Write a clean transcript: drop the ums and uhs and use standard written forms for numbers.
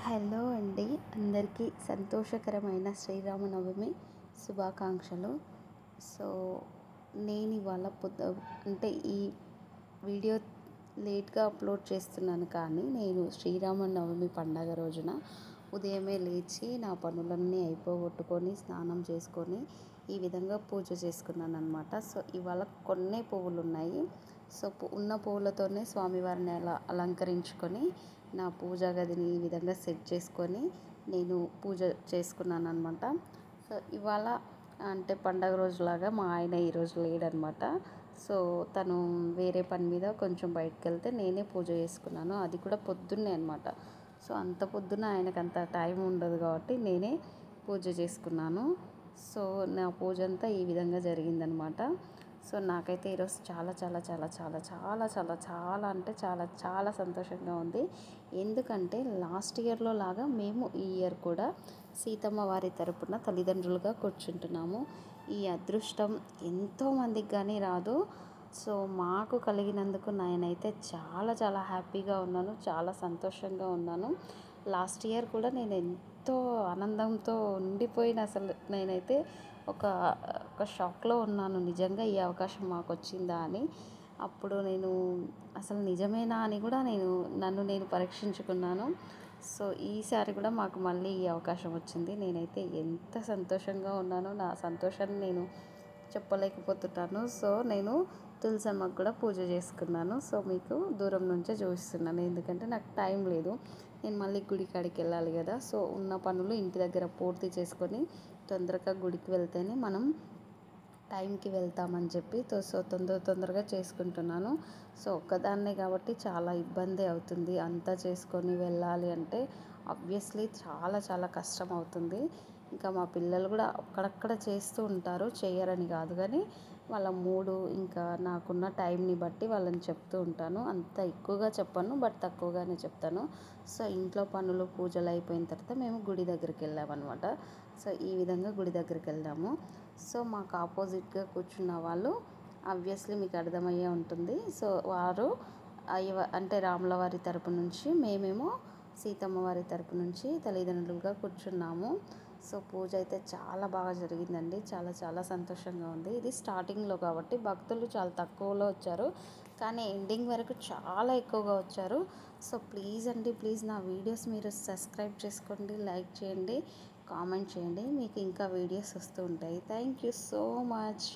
Hello అండి, అందరికీ సంతోషకరమైన శ్రీరామనవమి శుభాకాంక్షలు. సో నేను ఇవాళ అంటే ఈ వీడియో లేట్గా అప్లోడ్ చేస్తున్నాను, కానీ నేను శ్రీరామనవమి పండగ రోజున ఉదయమే లేచి నా పనులన్నీ అయిపోగొట్టుకొని స్నానం చేసుకొని ఈ విధంగా పూజ చేసుకున్నాను అనమాట. సో ఇవాళ కొన్నే పువ్వులు ఉన్నాయి. సో ఉన్న పువ్వులతోనే స్వామివారిని అలా అలంకరించుకొని నా పూజా గదిని ఈ విధంగా సెట్ చేసుకొని నేను పూజ చేసుకున్నాను అనమాట. సో ఇవాళ అంటే పండగ రోజులాగా మా ఆయన ఈరోజు లేడనమాట. సో తను వేరే పని మీద కొంచెం బయటకు వెళ్తే నేనే పూజ చేసుకున్నాను, అది కూడా పొద్దున్నే అనమాట. సో అంత పొద్దున ఆయనకు అంత టైం ఉండదు కాబట్టి నేనే పూజ చేసుకున్నాను. సో నా పూజ అంతా ఈ విధంగా జరిగిందనమాట. సో నాకైతే ఈరోజు చాలా చాలా చాలా చాలా చాలా చాలా చాలా అంటే చాలా చాలా సంతోషంగా ఉంది. ఎందుకంటే లాస్ట్ ఇయర్లో లాగా మేము ఈ ఇయర్ కూడా సీతమ్మ వారి తరపున తల్లిదండ్రులుగా కూర్చుంటున్నాము. ఈ అదృష్టం ఎంతోమందికి కానీ రాదు. సో మాకు కలిగినందుకు నేనైతే చాలా చాలా హ్యాపీగా ఉన్నాను, చాలా సంతోషంగా ఉన్నాను. లాస్ట్ ఇయర్ కూడా నేను ఎంతో ఆనందంతో ఉండిపోయిన, అసలు నేనైతే ఒక ఒక షాక్లో ఉన్నాను, నిజంగా ఈ అవకాశం మాకు వచ్చిందా అని. అప్పుడు నేను అసలు నిజమేనా అని కూడా నన్ను నేను పరీక్షించుకున్నాను. సో ఈసారి కూడా మాకు మళ్ళీ ఈ అవకాశం వచ్చింది. నేనైతే ఎంత సంతోషంగా ఉన్నానో నా సంతోషాన్ని నేను చెప్పలేకపోతున్నాను. సో నేను తులసమ్మకు కూడా పూజ చేసుకున్నాను. సో మీకు దూరం నుంచే చూపిస్తున్నాను, ఎందుకంటే నాకు టైం లేదు, నేను మళ్ళీ గుడి కాడికి వెళ్ళాలి కదా. సో ఉన్న పనులు ఇంటి దగ్గర పూర్తి చేసుకొని తొందరగా గుడికి వెళ్తేనే మనం టైంకి వెళ్తామని చెప్పి సో తొందరగా చేసుకుంటున్నాను. సో ఒక్కదాన్నే కాబట్టి చాలా ఇబ్బంది అవుతుంది, అంతా చేసుకొని వెళ్ళాలి అంటే ఆబ్వియస్లీ చాలా చాలా కష్టం అవుతుంది. ఇంకా మా పిల్లలు కూడా అక్కడక్కడ చేస్తూ ఉంటారు, చేయరని కాదు, కానీ వాళ్ళ మూడు ఇంకా నాకున్న టైంని బట్టి వాళ్ళని చెప్తూ ఉంటాను. అంత ఎక్కువగా చెప్పను, బట్ తక్కువగానే చెప్తాను. సో ఇంట్లో పనులు పూజలు అయిపోయిన తర్వాత మేము గుడి దగ్గరికి వెళ్ళామన్నమాట. సో ఈ విధంగా గుడి దగ్గరికి వెళ్దాము. సో మాకు ఆపోజిట్గా కూర్చున్న వాళ్ళు ఆబ్వియస్లీ మీకు అర్థమయ్యే ఉంటుంది. సో వారు అంటే రాముల వారి తరపు నుంచి, మేమేమో సీతమ్మ వారి తరపు నుంచి తల్లిదండ్రులుగా కూర్చున్నాము. సో పూజ అయితే చాలా బాగా జరిగిందండి, చాలా చాలా సంతోషంగా ఉంది. ఇది స్టార్టింగ్లో కాబట్టి భక్తులు చాలా తక్కువలో వచ్చారు, కానీ ఎండింగ్ వరకు చాలా ఎక్కువగా వచ్చారు. సో ప్లీజ్ అండి, ప్లీజ్ నా వీడియోస్ మీరు సబ్స్క్రైబ్ చేసుకోండి, లైక్ చేయండి, కామెంట్ చేయండి, మీకు ఇంకా వీడియోస్ వస్తూ ఉంటాయి. Thank you so much.